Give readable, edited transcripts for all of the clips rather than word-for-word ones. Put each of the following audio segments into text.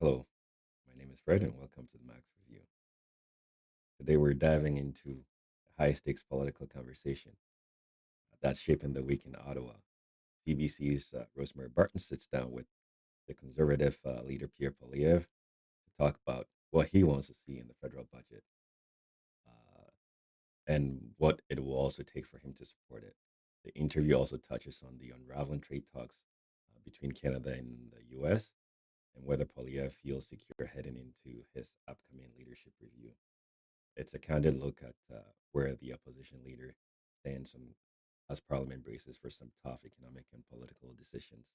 Hello, my name is Fred, and welcome to the Max Review. Today, we're diving into a high stakes political conversation that's shaping the week in Ottawa. CBC's Rosemary Barton sits down with the conservative leader Pierre Poilievre to talk about what he wants to see in the federal budget uh, and what it will also take for him to support it. The interview also touches on the unraveling trade talks between Canada and the US and whether Poilievre feels secure heading into his upcoming leadership review. It's a candid look at where the opposition leader stands as Parliament braces for some tough economic and political decisions.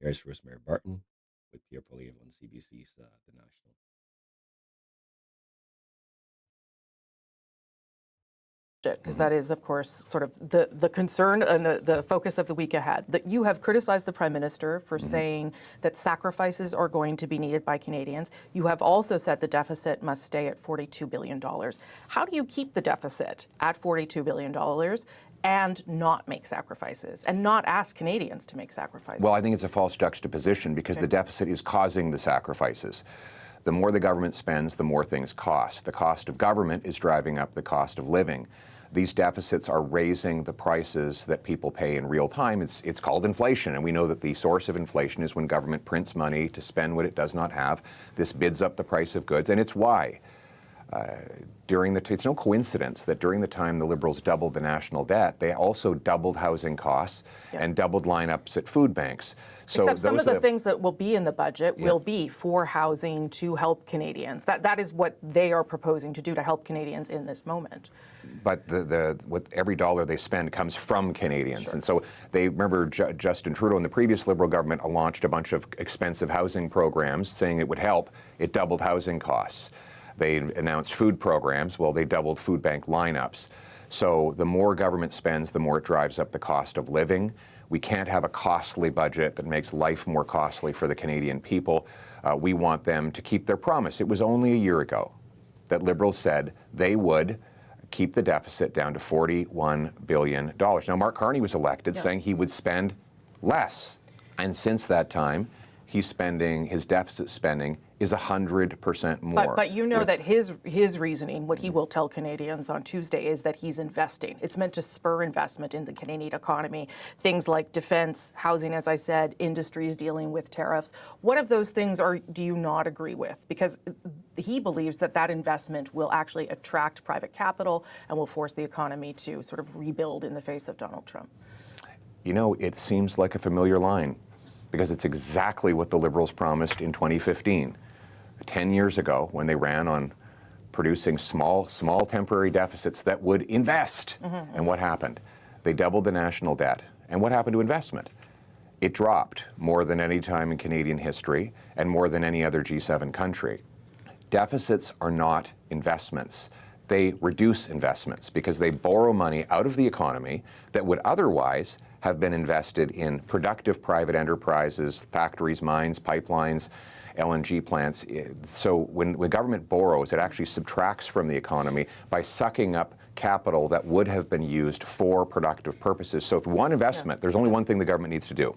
Here's Rosemary Barton with Pierre Poilievre on CBC's The National. Because Hmm. that is, of course, sort of the concern and the focus of the week ahead. That you have criticized the Prime Minister for Hmm. saying that sacrifices are going to be needed by Canadians. You have also said the deficit must stay at $42 billion. How do you keep the deficit at $42 billion and not make sacrifices and not ask Canadians to make sacrifices? Well, I think it's a false juxtaposition because the deficit is causing the sacrifices. The more the government spends, the more things cost. The cost of government is driving up the cost of living. These deficits are raising the prices that people pay in real time. It's called inflation, and we know that the source of inflation is when government prints money to spend what it does not have. This bids up the price of goods, and it's why. It's no coincidence that during the time the Liberals doubled the national debt, they also doubled housing costs and doubled lineups at food banks. So except some of the that things that will be in the budget will be for housing to help Canadians. That is what they are proposing to do to help Canadians in this moment. But with every dollar they spend comes from Canadians. And so they remember Justin Trudeau and the previous Liberal government launched a bunch of expensive housing programs saying it would help. It doubled housing costs. They announced food programs. Well, they doubled food bank lineups. So the more government spends, the more it drives up the cost of living. We can't have a costly budget that makes life more costly for the Canadian people. We want them to keep their promise. It was only a year ago that Liberals said they would keep the deficit down to $41 billion. Now, Marc Carney was elected saying he would spend less. And since that time, his deficit spending is 100% more. But you know that his reasoning, what he will tell Canadians on Tuesday, is that he's investing. It's meant to spur investment in the Canadian economy. Things like defense, housing, as I said, industries dealing with tariffs. What of those things do you not agree with? Because he believes that investment will actually attract private capital and will force the economy to sort of rebuild in the face of Donald Trump. You know, it seems like a familiar line because it's exactly what the Liberals promised in 2015. 10 years ago, when they ran on producing small temporary deficits that would invest. And what happened? They doubled the national debt. And what happened to investment? It dropped more than any time in Canadian history and more than any other G7 country. Deficits are not investments. They reduce investments because they borrow money out of the economy that would otherwise have been invested in productive private enterprises, factories, mines, pipelines, LNG plants. So when government borrows, it actually subtracts from the economy by sucking up capital that would have been used for productive purposes. So if we want investment, there's only one thing the government needs to do: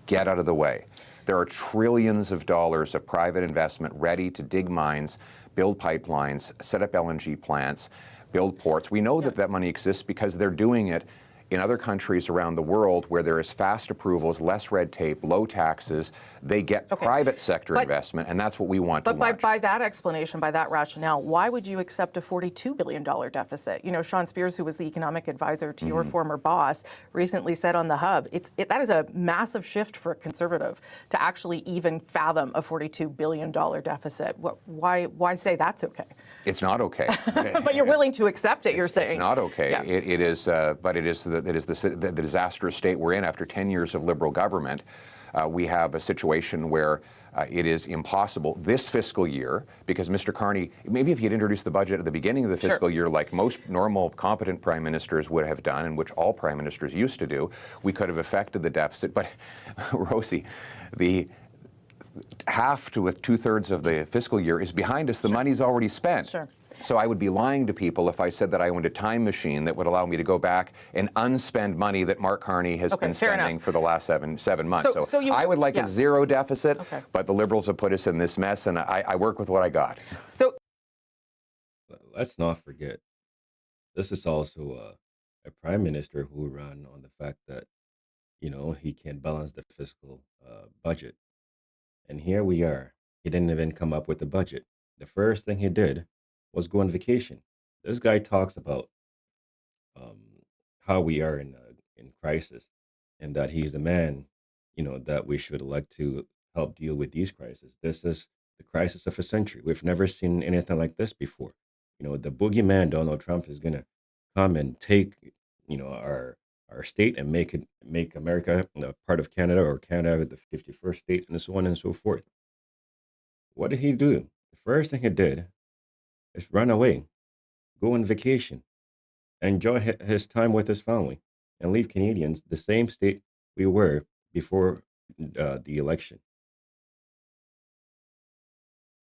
get out of the way. There are trillions of dollars of private investment ready to dig mines, build pipelines, set up LNG plants, build ports. We know that money exists because they're doing it in other countries around the world where there is fast approvals, less red tape, low taxes. They get private sector investment, and that's what we want to launch. But by that explanation, by that rationale, why would you accept a $42 billion deficit? You know, Sean Spears, who was the economic advisor to your former boss, recently said on The Hub, that is a massive shift for a Conservative to actually even fathom a $42 billion deficit. Why say that's okay? It's not okay. But you're willing to accept it, you're saying. It's not okay. Yeah. It is, but it is the disastrous state we're in after 10 years of Liberal government. We have a situation where it is impossible this fiscal year, because Mr. Carney, maybe if he had introduced the budget at the beginning of the fiscal year like most normal, competent prime ministers would have done, and which all prime ministers used to do, we could have affected the deficit. But, Rosie, the half to with 2/3 of the fiscal year is behind us. The money's already spent. Sure. So I would be lying to people if I said that I owned a time machine that would allow me to go back and unspend money that Marc Carney has been spending for the last seven months. So I would like a zero deficit, but the Liberals have put us in this mess, and I work with what I got. So let's not forget, this is also a prime minister who ran on the fact that, he can balance the fiscal budget. And here we are. He didn't even come up with a budget. The first thing he did was go on vacation. This guy talks about um, how we are in crisis, and that he's the man, that we should elect to help deal with these crises. This is the crisis of a century. We've never seen anything like this before. The boogeyman Donald Trump is gonna come and take, our state and make America a part of Canada, or Canada the 51st state, and so on and so forth. What did he do? The first thing he did is run away, go on vacation, enjoy his time with his family, and leave Canadians the same state we were before the election.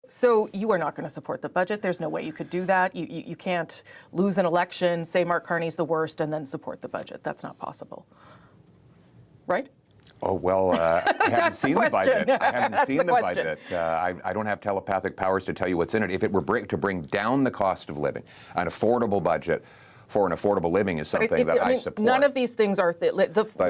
So you are not going to support the budget. There's no way you could do that. You can't lose an election, say Marc Carney's the worst, and then support the budget. That's not possible. Right? Oh, well, I haven't seen the budget. I haven't seen the question. budget. I don't have telepathic powers to tell you what's in it. If it were to bring down the cost of living, an affordable budget for an affordable living is something that I support. None of these things are,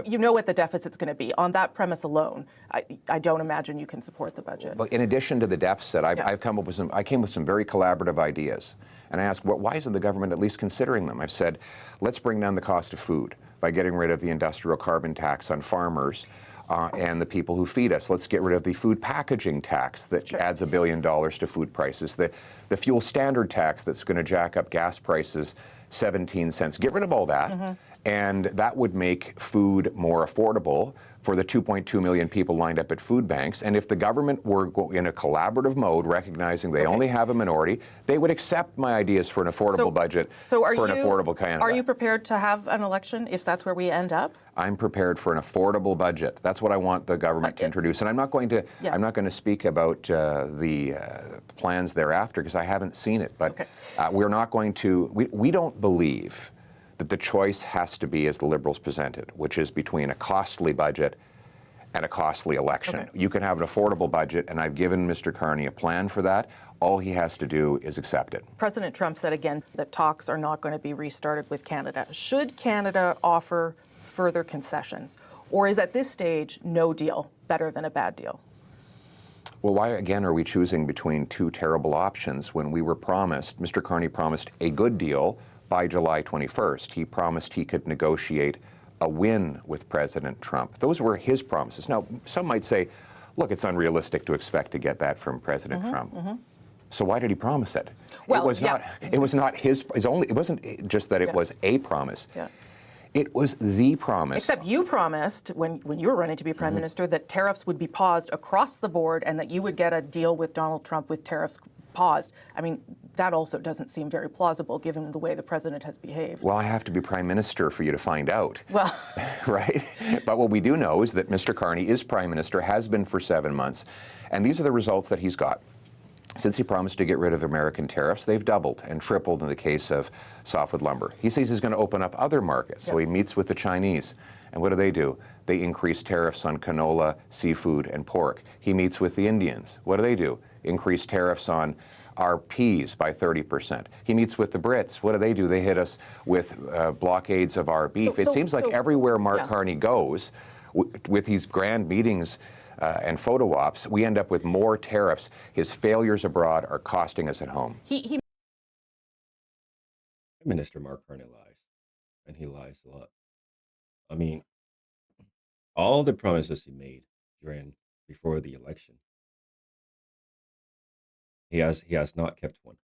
you know what the deficit's going to be. On that premise alone, I don't imagine you can support the budget. But in addition to the deficit, I came up with some very collaborative ideas. And I asked, why isn't the government at least considering them? I've said, let's bring down the cost of food by getting rid of the industrial carbon tax on farmers and the people who feed us. Let's get rid of the food packaging tax that adds $1 billion to food prices. The fuel standard tax that's going to jack up gas prices 17 cents. Get rid of all that, and that would make food more affordable for the 2.2 million people lined up at food banks. And if the government were in a collaborative mode, recognizing they only have a minority, they would accept my ideas for an affordable budget for an affordable Canada. Are you prepared to have an election if that's where we end up? I'm prepared for an affordable budget. That's what I want the government to introduce. And I'm not going to speak about the plans thereafter because I haven't seen it. But we're not going to. We don't believe that the choice has to be as the Liberals presented, which is between a costly budget and a costly election. You can have an affordable budget, and I've given Mr. Carney a plan for that. All he has to do is accept it. President Trump said again that talks are not going to be restarted with Canada. Should Canada offer further concessions, or is at this stage no deal better than a bad deal? Well, why again are we choosing between two terrible options when we were promised, Mr. Carney promised a good deal by July 21st. He promised he could negotiate a win with President Trump. Those were his promises. Now, some might say, look, it's unrealistic to expect to get that from President Trump. So why did he promise it? Well, it was not his only, it wasn't just that it was a promise. It was the promise. Except you promised, when you were running to be Prime Minister, that tariffs would be paused across the board and that you would get a deal with Donald Trump with tariffs paused. I mean, that also doesn't seem very plausible given the way the president has behaved. Well, I have to be Prime Minister for you to find out. Well, right? But what we do know is that Mr. Carney is Prime Minister, has been for 7 months, and these are the results that he's got. Since he promised to get rid of American tariffs, they've doubled and tripled in the case of softwood lumber. He says he's going to open up other markets, so he meets with the Chinese. And what do? They increase tariffs on canola, seafood, and pork. He meets with the Indians. What do? Increase tariffs on our peas by 30%. He meets with the Brits. What do? They hit us with blockades of our beef. It seems like everywhere Marc Carney goes, with these grand meetings and photo ops, we end up with more tariffs. His failures abroad are costing us at home. Minister Marc Carney lies, and he lies a lot. I mean, all the promises he made before the election, he has not kept one.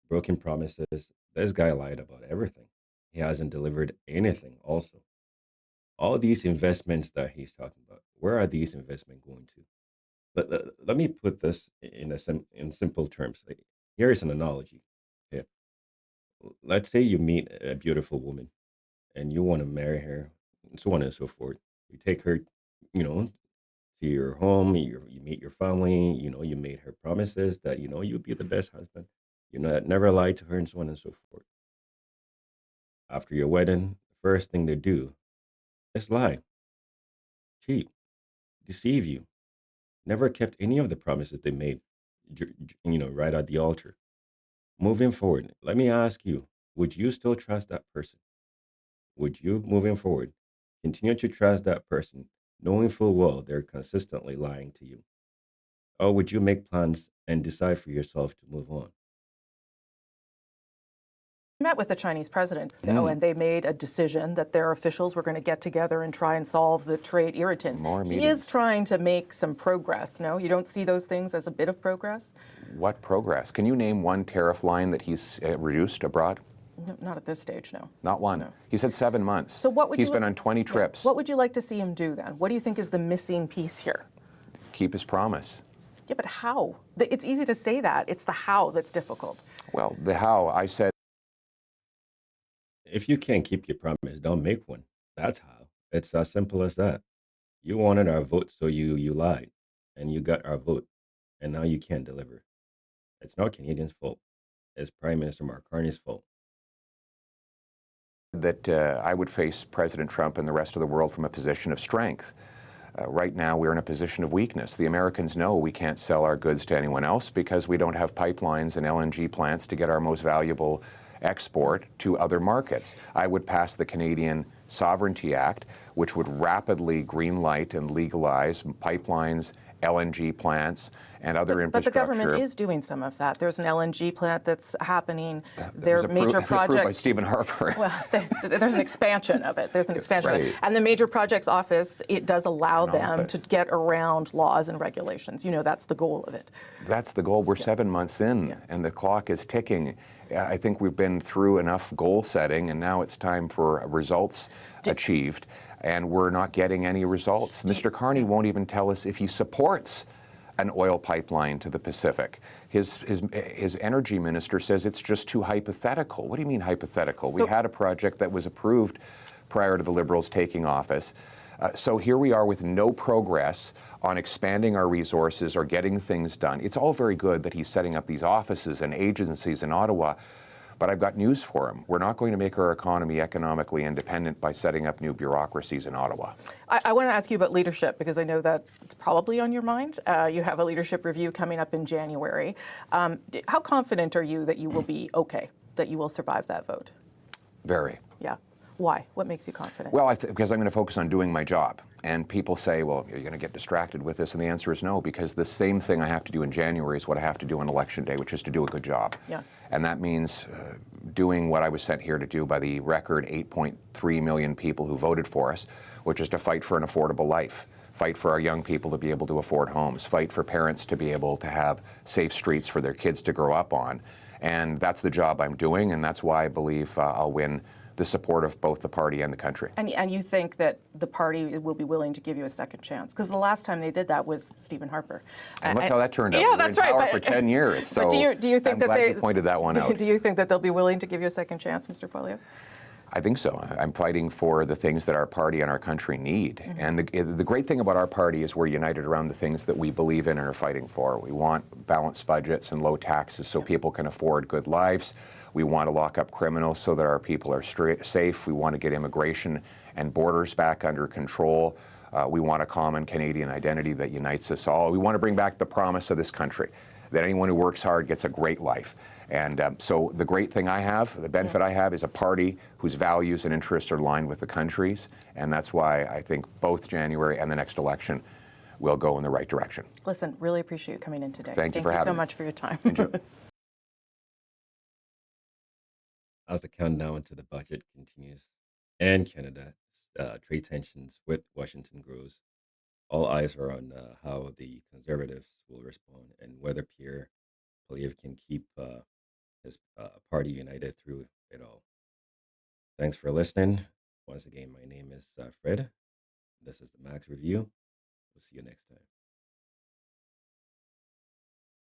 Broken promises. This guy lied about everything. He hasn't delivered anything. Also, all these investments that he's talking about, where are these investments going to? Let me put this in simple terms. Here is an analogy. Okay? Let's say you meet a beautiful woman and you want to marry her, and so on and so forth. You take her, to your home, you meet your family, you made her promises that, you'd be the best husband, never lied to her and so on and so forth. After your wedding, the first thing they do is lie, cheat, deceive you. Never kept any of the promises they made, right at the altar. Moving forward, let me ask you, would you still trust that person? Would you, moving forward, continue to trust that person, knowing full well they're consistently lying to you? Or would you make plans and decide for yourself to move on? Met with the Chinese president, though, and they made a decision that their officials were going to get together and try and solve the trade irritants. More He is meetings. trying to make some progress. No, you don't see those things as a bit of progress? What progress? Can you name one tariff line that he's reduced abroad? Not at this stage, no. Not one. No. He said 7 months. So what would He's you been li- on 20 trips. What would you like to see him do then? What do you think is the missing piece here? Keep his promise. Yeah, but how? It's easy to say that. It's the how that's difficult. Well, the how, I said. If you can't keep your promise, don't make one. That's how. It's as simple as that. You wanted our vote, so you lied, and you got our vote, and now you can't deliver. It's not Canadians' fault. It's Prime Minister Marc Carney's fault. That I would face President Trump and the rest of the world from a position of strength. Right now, we're in a position of weakness. The Americans know we can't sell our goods to anyone else because we don't have pipelines and LNG plants to get our most valuable export to other markets. I would pass the Canadian Sovereignty Act, which would rapidly greenlight and legalize pipelines, LNG plants, and other But the infrastructure. government is doing some of that. There's an LNG plant that's happening. There It are was major approved by projects. Stephen Harper. Well, there's an expansion of it. There's an expansion of it. Right. And the Major Projects Office, it does allow them office. to get around laws and regulations. That's the goal of it. That's the goal. We're 7 months in, and the clock is ticking. I think we've been through enough goal setting, and now it's time for results achieved, and we're not getting any results. Mr. Carney won't even tell us if he supports an oil pipeline to the Pacific. His energy minister says it's just too hypothetical. What do you mean hypothetical? We had a project that was approved prior to the Liberals taking office. So here we are with no progress on expanding our resources or getting things done. It's all very good that he's setting up these offices and agencies in Ottawa, but I've got news for him. We're not going to make our economy economically independent by setting up new bureaucracies in Ottawa. I want to ask you about leadership because I know that it's probably on your mind. You have a leadership review coming up in January. How confident are you that you will be okay, that you will survive that vote? Very. Yeah. Why? What makes you confident? Well, because I'm going to focus on doing my job. And people say, well, you're going to get distracted with this. And the answer is no, because the same thing I have to do in January is what I have to do on Election Day, which is to do a good job. Yeah. And that means doing what I was sent here to do by the record 8.3 million people who voted for us, which is to fight for an affordable life, fight for our young people to be able to afford homes, fight for parents to be able to have safe streets for their kids to grow up on. And that's the job I'm doing, and that's why I believe I'll win the support of both the party and the country. And you think that the party will be willing to give you a second chance? Because the last time they did that was Stephen Harper. And look how that turned out. Yeah, We were that's in right. power for 10 years. So but do you think I'm that glad you pointed that one out. Do you think that they'll be willing to give you a second chance, Mr. Poilievre? I think so. I'm fighting for the things that our party and our country need. Mm-hmm. And the great thing about our party is we're united around the things that we believe in and are fighting for. We want balanced budgets and low taxes so people can afford good lives. We want to lock up criminals so that our people are safe. We want to get immigration and borders back under control. We want a common Canadian identity that unites us all. We want to bring back the promise of this country, that anyone who works hard gets a great life. And so the great thing I have, the benefit I have, is a party whose values and interests are aligned with the country's. And that's why I think both January and the next election will go in the right direction. Listen, really appreciate you coming in today. Thank you for having me. Thank you so much for your time. As the countdown to the budget continues and Canada, trade tensions with Washington grows, all eyes are on how the Conservatives will respond and whether Pierre Poilievre can keep his party united through it all. Thanks for listening. Once again, my name is Fred. This is the Max Review. We'll see you next time.